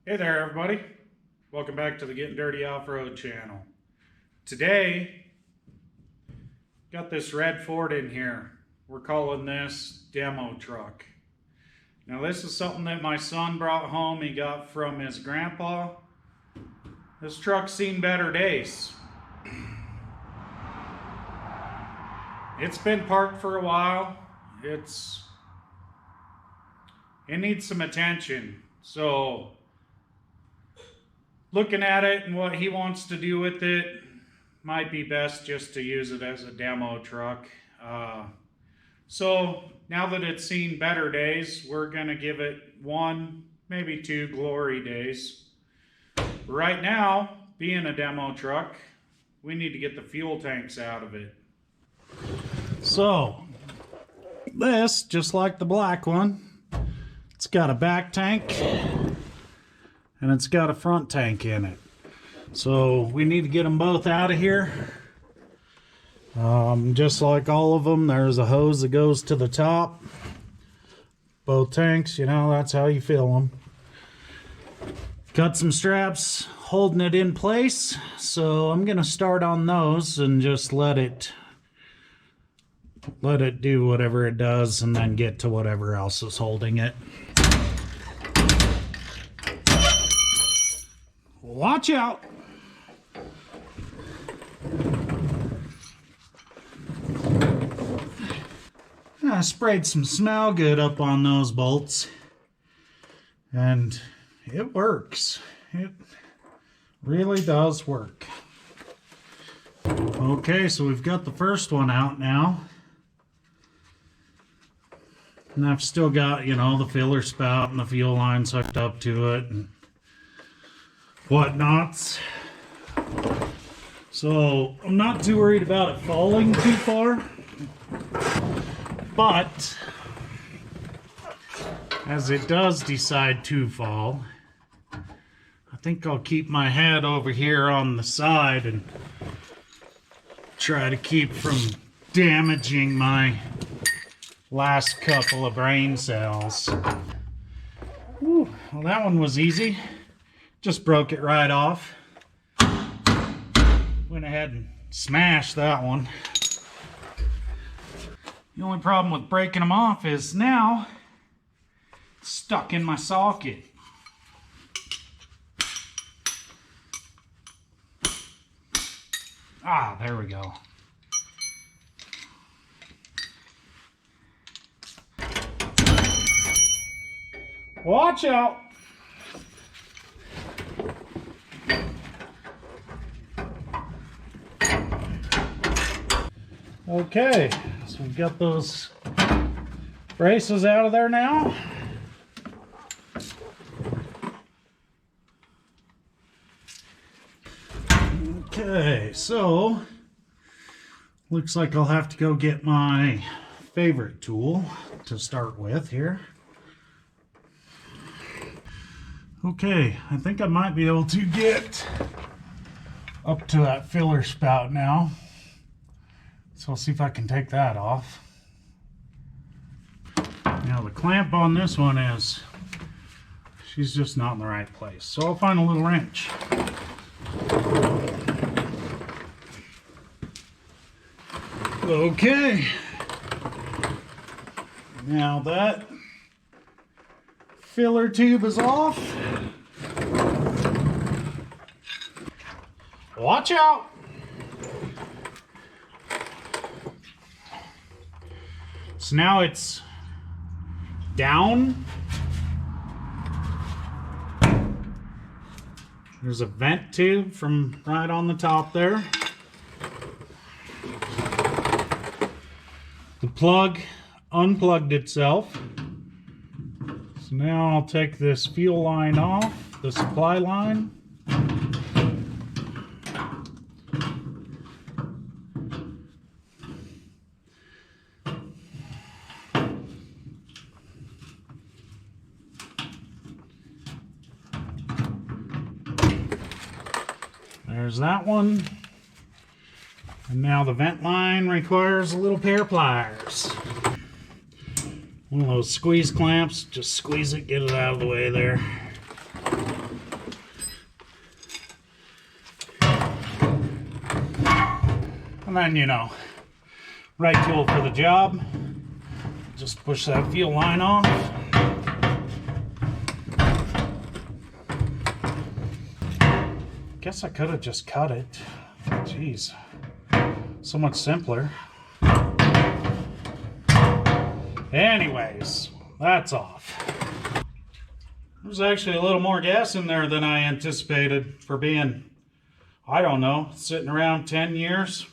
Hey there, everybody. Welcome back to the Getting Dirty Off-Road channel. Today, got this red Ford in here. We're calling this demo truck. Now, this is something that my son brought home. He got from his grandpa. This truck's seen better days. It's been parked for a while. It needs some attention. So, looking at it and what he wants to do with it, might be best just to use it as a demo truck. So now that it's seen better days, we're gonna give it 1, maybe 2 glory days. Right now, being a demo truck, we need to get the fuel tanks out of it. So this, just like the black one, it's got a back tank and it's got a front tank in it. So we need to get them both out of here. Just like all of them, there's a hose that goes to the top. Both tanks, you know, that's how you fill them. Got some straps holding it in place, so I'm gonna start on those and just let it do whatever it does and then get to whatever else is holding it. Watch out! I sprayed some smell good up on those bolts and it works. It really does work. Okay, so we've got the first one out now. And I've still got, you know, the filler spout and the fuel lines hooked up to it and whatnots. So I'm not too worried about it falling too far. But as it does decide to fall, I think I'll keep my head over here on the side and try to keep from damaging my last couple of brain cells. Whew, well, that one was easy. Just broke it right off. Went ahead and smashed that one. The only problem with breaking them off is now it's stuck in my socket. Ah, there we go. Watch out! Okay, so we've got those braces out of there now. Okay, so looks like I'll have to go get my favorite tool to start with here. Okay, I think I might be able to get up to that filler spout now. So I'll see if I can take that off. Now the clamp on this one is, she's just not in the right place. So I'll find a little wrench. Okay. Now that filler tube is off. Watch out! So now it's down. There's a vent tube from right on the top there. The plug unplugged itself. So now I'll take this fuel line off, the supply line. There's that one. And now the vent line requires a little pair of pliers. One of those squeeze clamps, just squeeze it, get it out of the way there. And then, you know, right tool for the job. Just push that fuel line off. Guess I could have just cut it. Jeez. So much simpler. Anyways, that's off. There's actually a little more gas in there than I anticipated for being, I don't know, sitting around 10 years.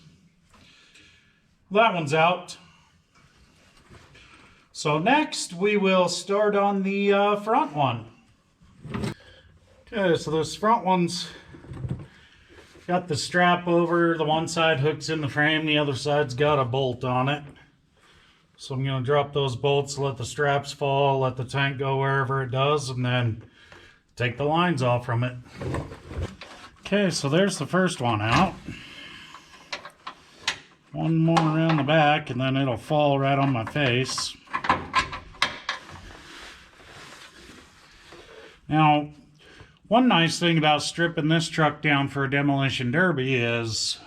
That one's out. So next we will start on the front one. Okay, so this front one's got the strap over. The one side hooks in the frame, the other side's got a bolt on it. So I'm going to drop those bolts, let the straps fall, let the tank go wherever it does, and then take the lines off from it. Okay, so there's the first one out. One more around the back, and then it'll fall right on my face. Now, one nice thing about stripping this truck down for a demolition derby is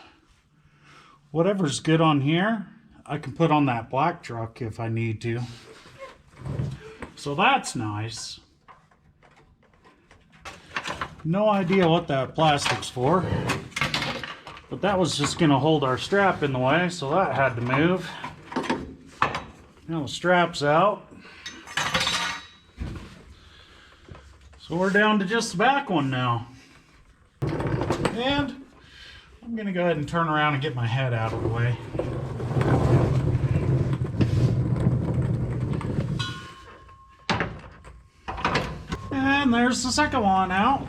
whatever's good on here, I can put on that black truck if I need to. So that's nice. No idea what that plastic's for, but that was just going to hold our strap in the way, so that had to move. Now the strap's out. So we're down to just the back one now. And I'm going to go ahead and turn around and get my head out of the way. And there's the second one out.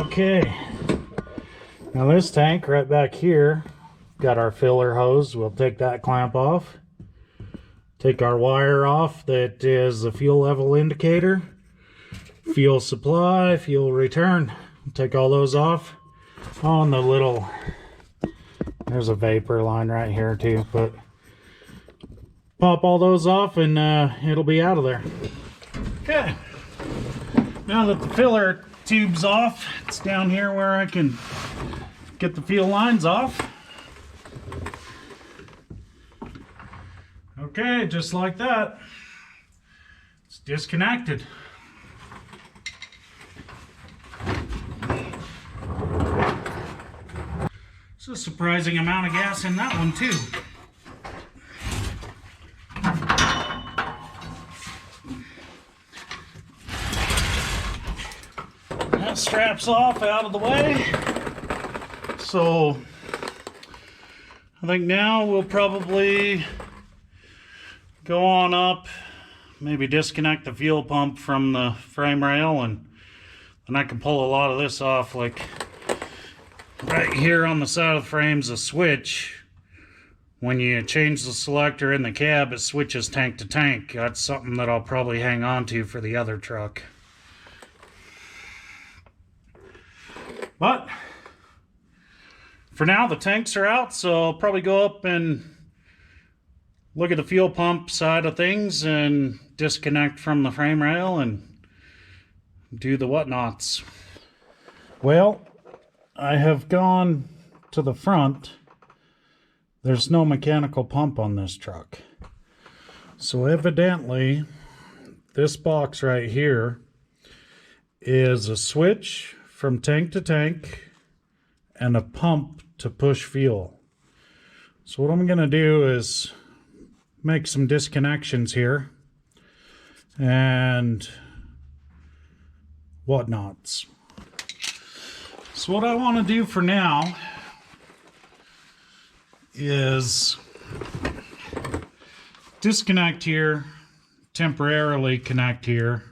Okay. Now this tank right back here, got our filler hose. We'll take that clamp off. Take our wire off that is the fuel level indicator. Fuel supply, fuel return. Take all those off. On the little, there's a vapor line right here too, but pop all those off and it'll be out of there. Okay. Now that the filler tube's off, it's down here where I can get the fuel lines off. Okay, just like that. It's disconnected. It's a surprising amount of gas in that one too. That strap's off, out of the way. So I think now we'll probably go on up, maybe disconnect the fuel pump from the frame rail, and I can pull a lot of this off. Like right here on the side of the frame's a switch. When you change the selector in the cab, it switches tank to tank. That's something that I'll probably hang on to for the other truck. But for now, the tanks are out, so I'll probably go up and look at the fuel pump side of things and disconnect from the frame rail and do the whatnots. Well, I have gone to the front. There's no mechanical pump on this truck. So evidently, this box right here is a switch from tank to tank and a pump to push fuel. So what I'm going to do is make some disconnections here and whatnots. So what I want to do for now is disconnect here, temporarily connect here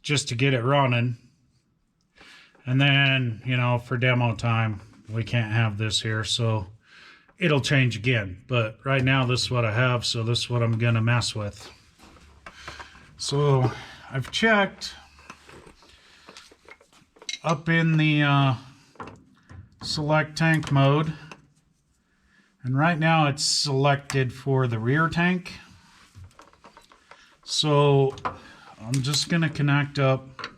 just to get it running, and then, you know, for demo time we can't have this here, so it'll change again. But right now this is what I have, so this is what I'm gonna mess with. So I've checked up in the select tank mode, and right now it's selected for the rear tank. So I'm just going to connect up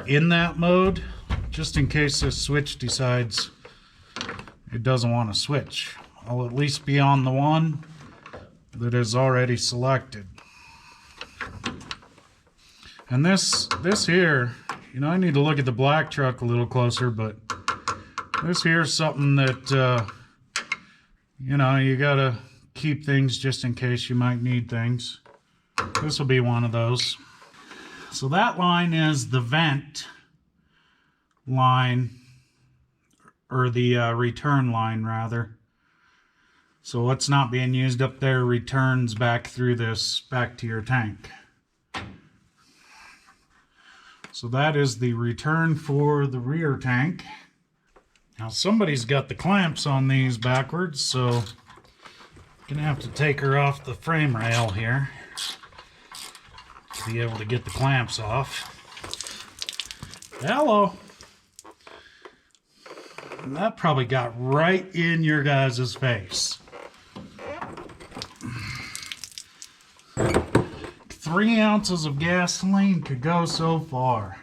in that mode, just in case this switch decides it doesn't want to switch. I'll at least be on the one that is already selected. And this here, you know, I need to look at the black truck a little closer, but this here is something that, you know, you gotta keep things just in case you might need things. This will be one of those. So that line is the vent line, or the return line rather. So what's not being used up there returns back through this, back to your tank. So that is the return for the rear tank. Now somebody's got the clamps on these backwards, so I'm gonna have to take her off the frame rail here to be able to get the clamps off. Hello. And that probably got right in your guys' face. 3 ounces of gasoline could go so far.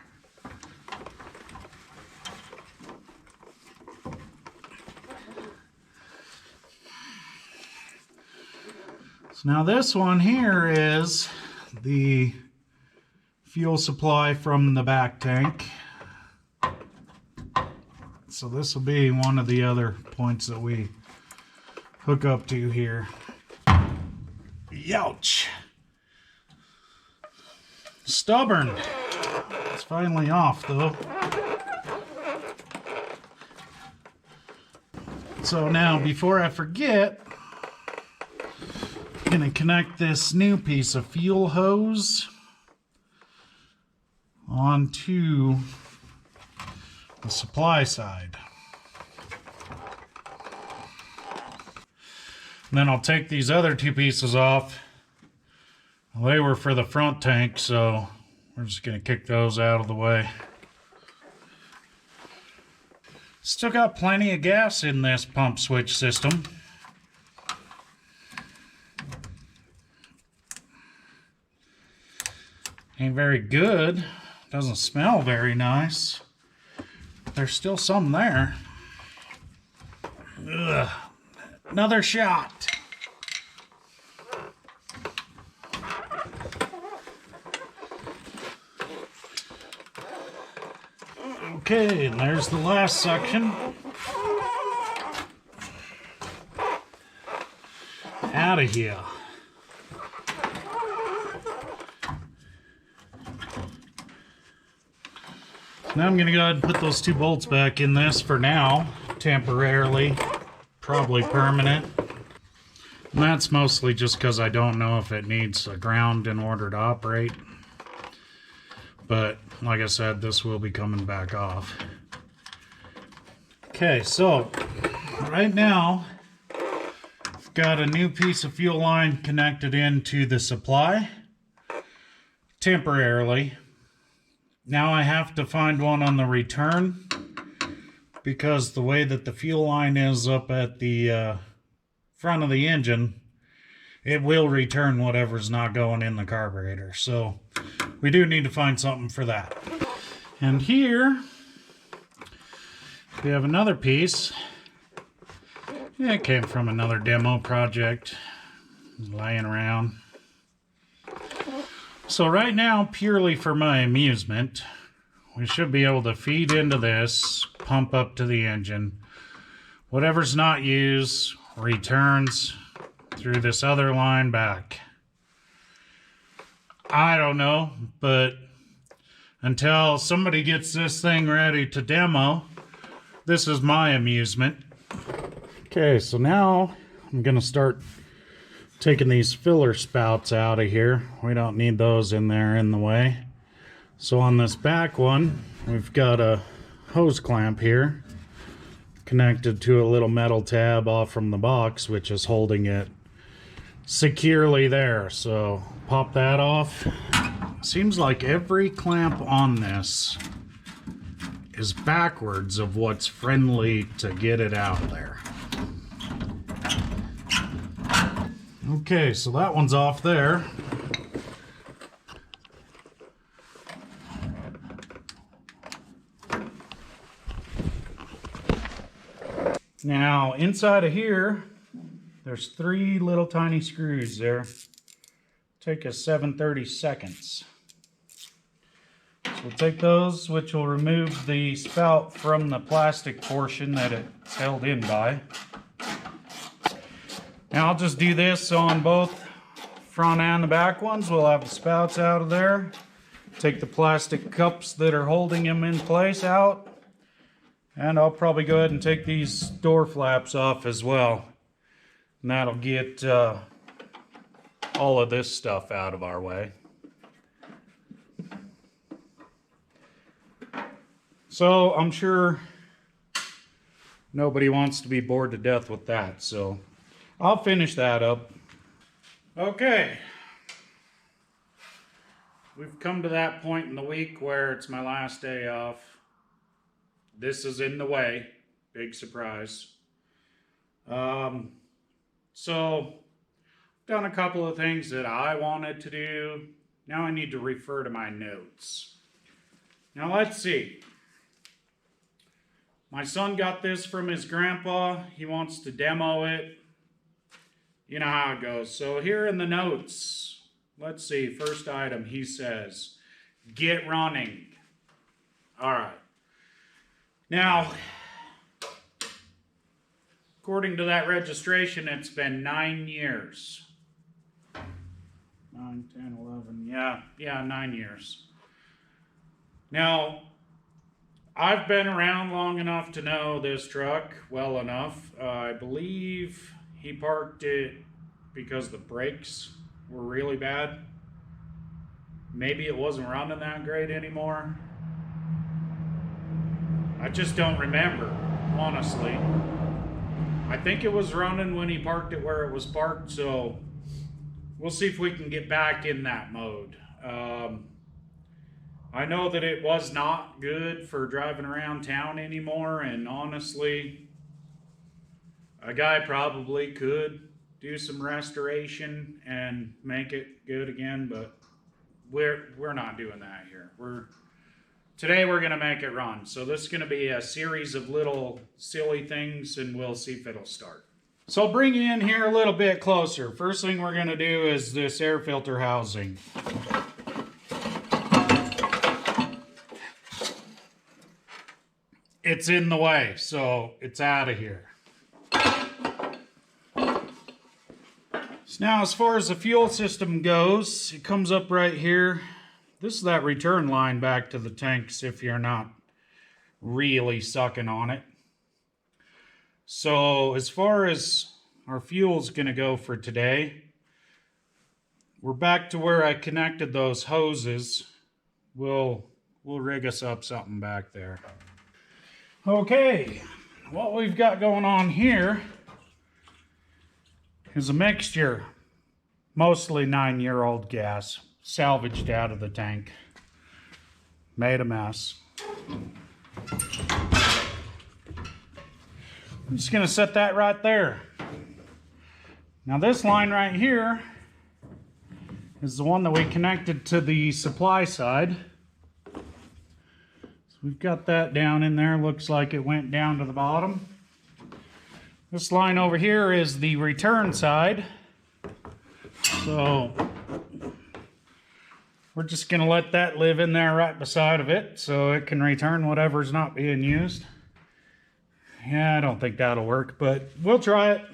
So now this one here is the fuel supply from the back tank. So this will be one of the other points that we hook up to here. Youch! Stubborn. It's finally off though. So now before I forget, I'm going to connect this new piece of fuel hose onto the supply side. And then I'll take these other 2 pieces off. Well, they were for the front tank, so we're just going to kick those out of the way. Still got plenty of gas in this pump switch system. Ain't very good. Doesn't smell very nice. There's still some there. Ugh. Another shot. Okay, and there's the last section. Out of here. Now I'm going to go ahead and put those 2 bolts back in this for now, temporarily, probably permanent. And that's mostly just because I don't know if it needs a ground in order to operate. But like I said, this will be coming back off. Okay, so right now I've got a new piece of fuel line connected into the supply temporarily. Now I have to find one on the return, because the way that the fuel line is up at the front of the engine, it will return whatever's not going in the carburetor. So we do need to find something for that. And here we have another piece. It came from another demo project laying around. So right now, purely for my amusement, we should be able to feed into this, pump up to the engine. Whatever's not used returns through this other line back. I don't know, but until somebody gets this thing ready to demo, this is my amusement. Okay, so now I'm going to start taking these filler spouts out of here. We don't need those in there in the way. So on this back one, we've got a hose clamp here connected to a little metal tab off from the box, which is holding it securely there. So pop that off. Seems like every clamp on this is backwards of what's friendly to get it out there. Okay, so that one's off there. Now, inside of here, there's 3 little tiny screws there. Take us 7/30 seconds. So we'll take those, which will remove the spout from the plastic portion that it's held in by. Now I'll just do this on both front and the back ones. We'll have the spouts out of there. Take the plastic cups that are holding them in place out. And I'll probably go ahead and take these door flaps off as well. And that'll get all of this stuff out of our way. So I'm sure nobody wants to be bored to death with that. So I'll finish that up. Okay. We've come to that point in the week where it's my last day off. This is in the way. Big surprise. So, done a couple of things that I wanted to do. Now I need to refer to my notes. Now let's see. My son got this from his grandpa. He wants to demo it. You know how it goes. So here in the notes, let's see. First item, he says, get running. All right. Now, according to that registration, it's been 9 years. 9, 10, 11, yeah, 9 years. Now, I've been around long enough to know this truck well enough. I believe he parked it because the brakes were really bad. Maybe it wasn't running that great anymore. I just don't remember, honestly. I think it was running when he parked it where it was parked, so we'll see if we can get back in that mode. I know that it was not good for driving around town anymore, and honestly, a guy probably could do some restoration and make it good again, but we're not doing that here. Today we're going to make it run. So this is going to be a series of little silly things, and we'll see if it'll start. So I'll bring you in here a little bit closer. First thing we're going to do is this air filter housing. It's in the way, so it's out of here. So now as far as the fuel system goes, it comes up right here. This is that return line back to the tanks if you're not really sucking on it. So as far as our fuel's going to go for today, we're back to where I connected those hoses. We'll rig us up something back there. Okay, what we've got going on here is a mixture, mostly 9-year-old gas, salvaged out of the tank. Made a mess. I'm just going to set that right there. Now this line right here is the one that we connected to the supply side. So we've got that down in there. Looks like it went down to the bottom. This line over here is the return side. So we're just going to let that live in there right beside of it so it can return whatever's not being used. Yeah, I don't think that'll work, but we'll try it.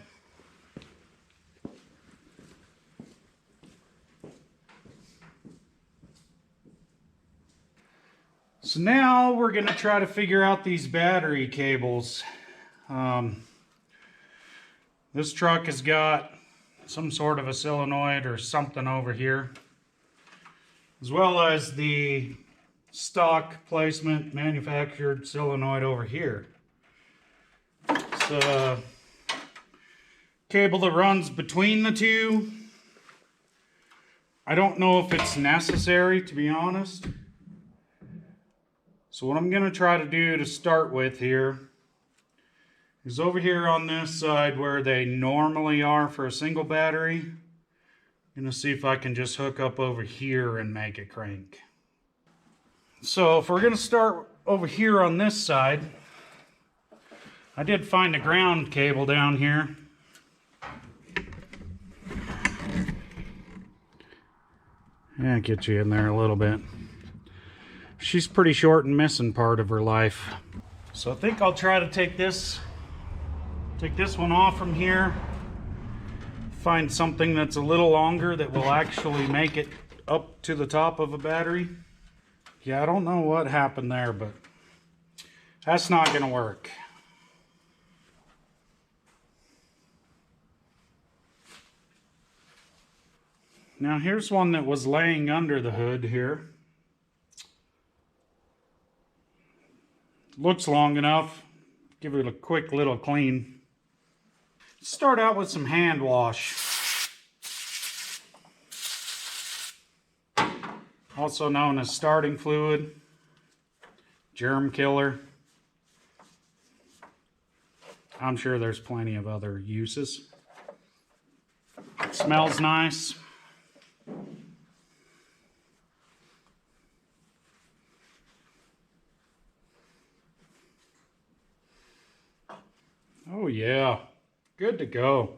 So now we're going to try to figure out these battery cables. This truck has got some sort of a solenoid or something over here, as well as the stock placement manufactured solenoid over here. It's a cable that runs between the two. I don't know if it's necessary, to be honest. So what I'm going to try to do to start with here is over here on this side where they normally are for a single battery. I'm going to see if I can just hook up over here and make it crank. So if we're going to start over here on this side, I did find a ground cable down here. Yeah, get you in there a little bit. She's pretty short and missing part of her life. So I think I'll try to take this one off from here. Find something that's a little longer that will actually make it up to the top of a battery. Yeah, I don't know what happened there, but that's not gonna work. Now here's one that was laying under the hood here. Looks long enough. Give it a quick little clean. Start out with some hand wash. Also known as starting fluid, germ killer. I'm sure there's plenty of other uses. It smells nice. Oh yeah, good to go.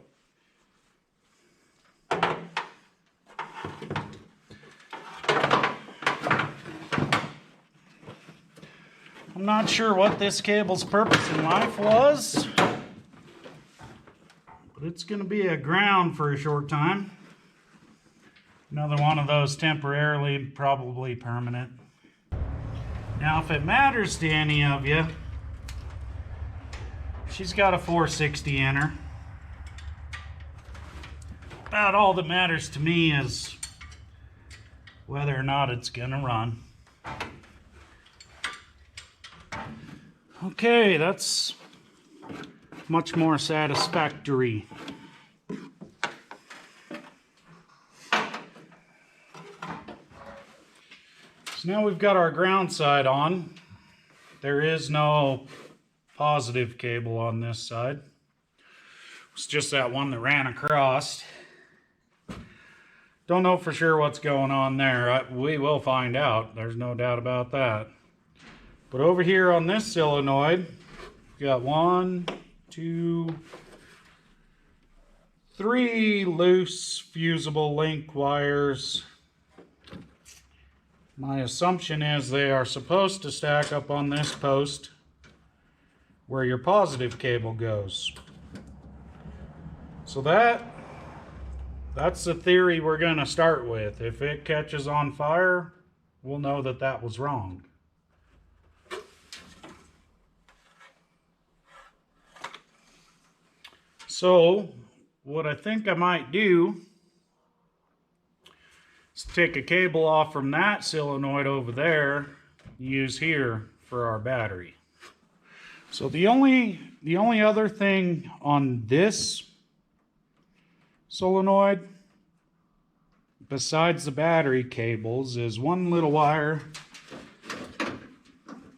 I'm not sure what this cable's purpose in life was, but it's going to be a ground for a short time. Another one of those temporarily, probably permanent. Now, if it matters to any of you, she's got a 460 in her. About all that matters to me is whether or not it's going to run. Okay, that's much more satisfactory. So now we've got our ground side on. There is no positive cable on this side. It's just that one that ran across. Don't know for sure what's going on there. We will find out. There's no doubt about that. But over here on this solenoid, we got 1, 2, 3 loose fusible link wires. My assumption is they are supposed to stack up on this post where your positive cable goes. So that's the theory we're going to start with. If it catches on fire, we'll know that that was wrong. So, what I think I might do is take a cable off from that solenoid over there, use here for our battery. So the only other thing on this solenoid, besides the battery cables, is one little wire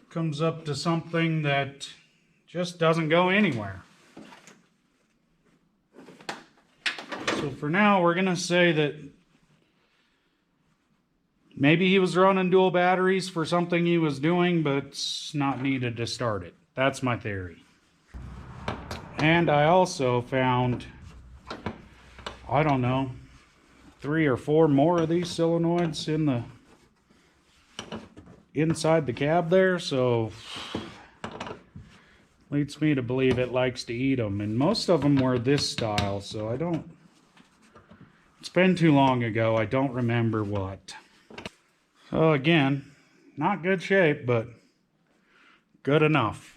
comes up to something that just doesn't go anywhere. So for now, we're going to say that maybe he was running dual batteries for something he was doing, but it's not needed to start it. That's my theory. And I also found, I don't know, 3 or 4 more of these solenoids inside the cab there, so leads me to believe it likes to eat them. And most of them were this style, so it's been too long ago, I don't remember what. So again, not good shape, but good enough.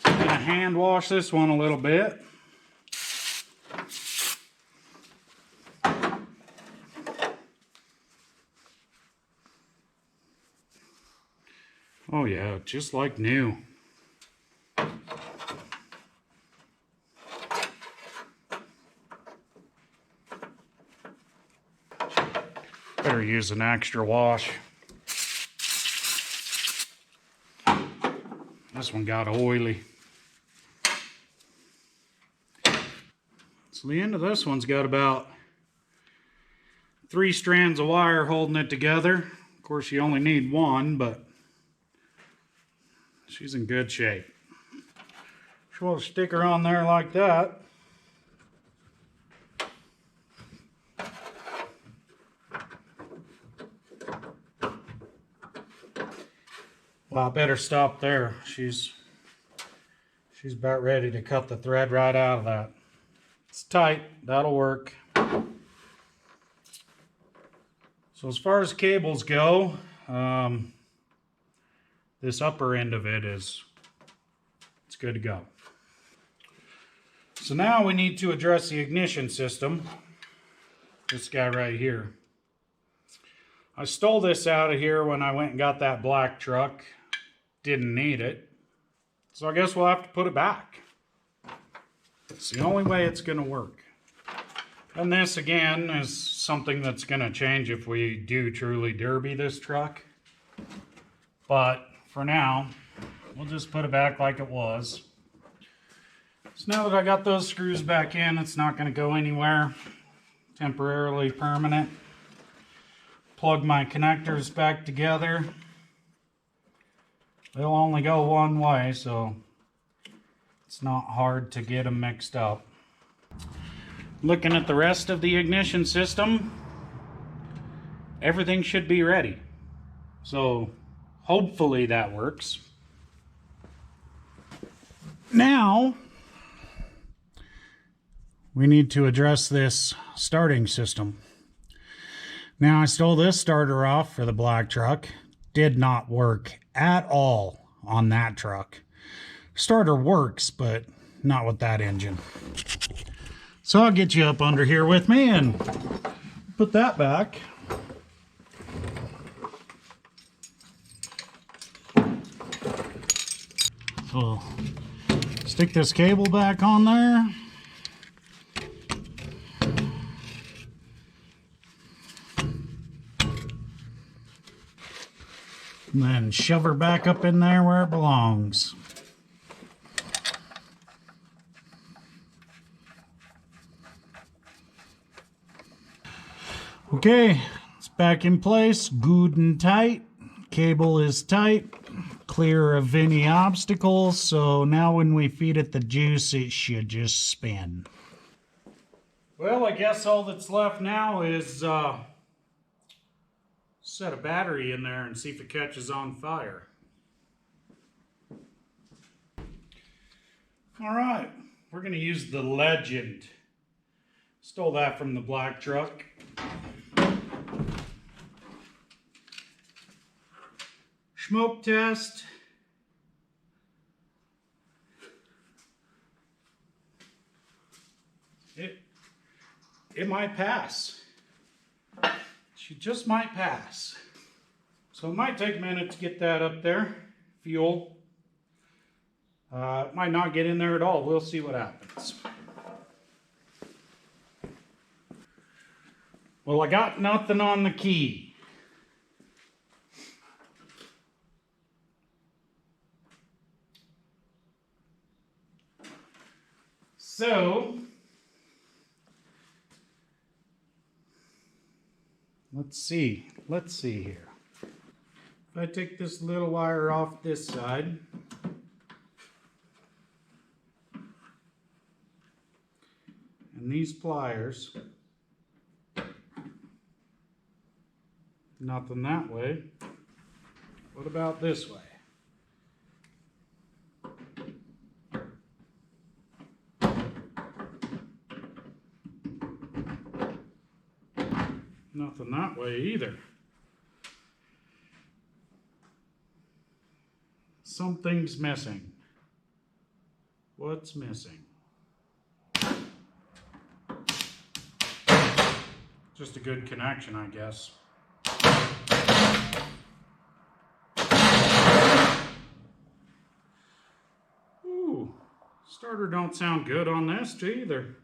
I'm going to hand wash this one a little bit. Oh yeah, just like new. Better use an extra wash. This one got oily. So the end of this one's got about 3 strands of wire holding it together. Of course, you only need one, but she's in good shape. So we'll stick her on there like that. Well, I better stop there. She's about ready to cut the thread right out of that. It's tight, that'll work. So as far as cables go, this upper end of it it's good to go. So now we need to address the ignition system. This guy right here. I stole this out of here when I went and got that black truck. Didn't need it. So I guess we'll have to put it back. It's the only way it's going to work. And this again is something that's going to change if we do truly derby this truck. But for now, we'll just put it back like it was. So now that I got those screws back in, it's not going to go anywhere. Temporarily permanent. Plug my connectors back together. They'll only go one way, so it's not hard to get them mixed up. Looking at the rest of the ignition system, everything should be ready. So hopefully that works. Now we need to address this starting system. Now I stole this starter off for the black truck. Did not work at all on that truck. Starter works, but not with that engine. So I'll get you up under here with me and put that back. So stick this cable back on there. And then shove her back up in there where it belongs. Okay, it's back in place, good and tight. Cable is tight, clear of any obstacles, so now when we feed it the juice, it should just spin. Well, I guess all that's left now is set a battery in there and see if it catches on fire. Alright, we're going to use the Legend. Stole that from the black truck. Smoke test. It might pass. She just might pass. So it might take a minute to get that up there. Fuel. It might not get in there at all. We'll see what happens. Well, I got nothing on the key. So, let's see here. If I take this little wire off this side, and these pliers, nothing that way. What about this way? Nothing that way either. Something's missing. What's missing? Just a good connection, I guess. Ooh, starter don't sound good on this either.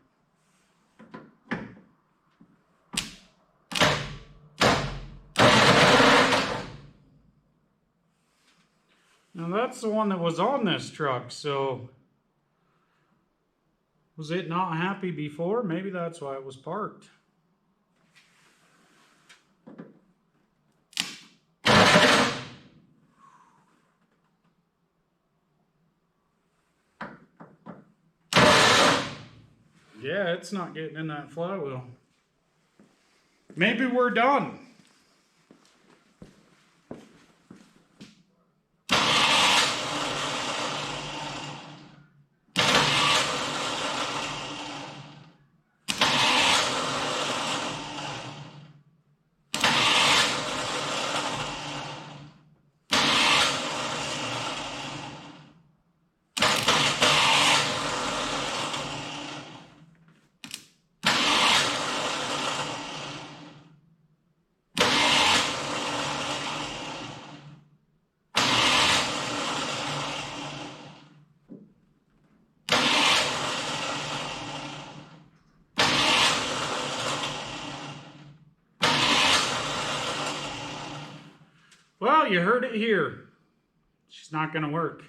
Now that's the one that was on this truck, so was it not happy before? Maybe that's why it was parked. Yeah, it's not getting in that flywheel. Maybe we're done. Well, you heard it here. She's not going to work.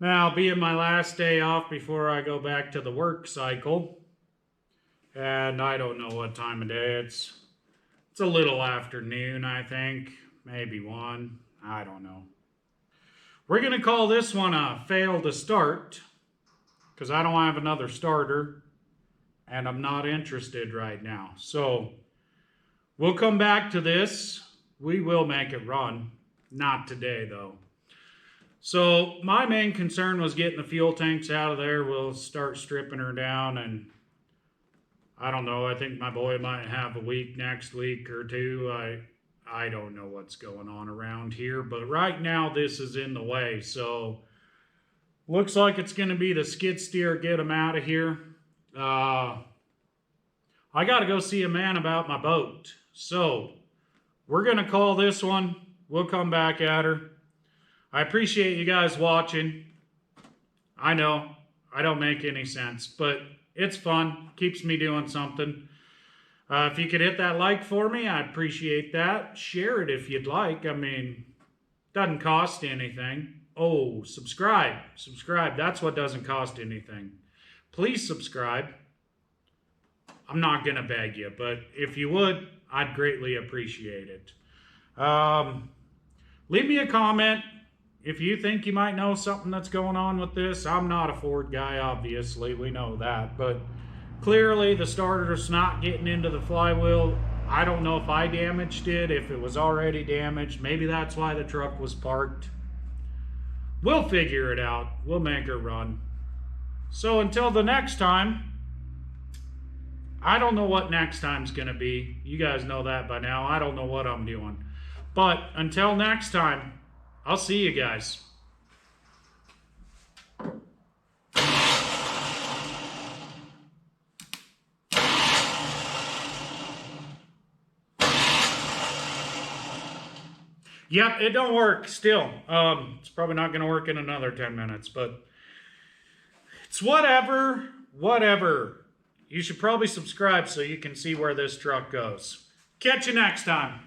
Now, being my last day off before I go back to the work cycle, and I don't know what time of day it's a little afternoon, I think, maybe 1, I don't know. We're going to call this one a fail to start, because I don't have another starter, and I'm not interested right now. So, we'll come back to this. We will make it run. Not today, though. So, my main concern was getting the fuel tanks out of there. We'll start stripping her down, and I don't know. I think my boy might have a week next week or 2. I don't know what's going on around here, but right now this is in the way. So, looks like it's going to be the skid steer, get him out of here. I got to go see a man about my boat. So, we're going to call this one. We'll come back at her. I appreciate you guys watching. I know, I don't make any sense, but it's fun. Keeps me doing something. If you could hit that like for me, I'd appreciate that. Share it if you'd like. I mean, doesn't cost anything. Oh, subscribe. Subscribe. That's what doesn't cost anything. Please subscribe. I'm not going to beg you, but if you would, I'd greatly appreciate it. Leave me a comment if you think you might know something that's going on with this. I'm not a Ford guy, obviously. We know that. But clearly the starter's not getting into the flywheel. I don't know if I damaged it, if it was already damaged. Maybe that's why the truck was parked. We'll figure it out. We'll make her run. So until the next time, I don't know what next time's going to be. You guys know that by now. I don't know what I'm doing. But until next time, I'll see you guys. Yep, it don't work still. It's probably not going to work in another 10 minutes, but it's whatever. You should probably subscribe so you can see where this truck goes. Catch you next time.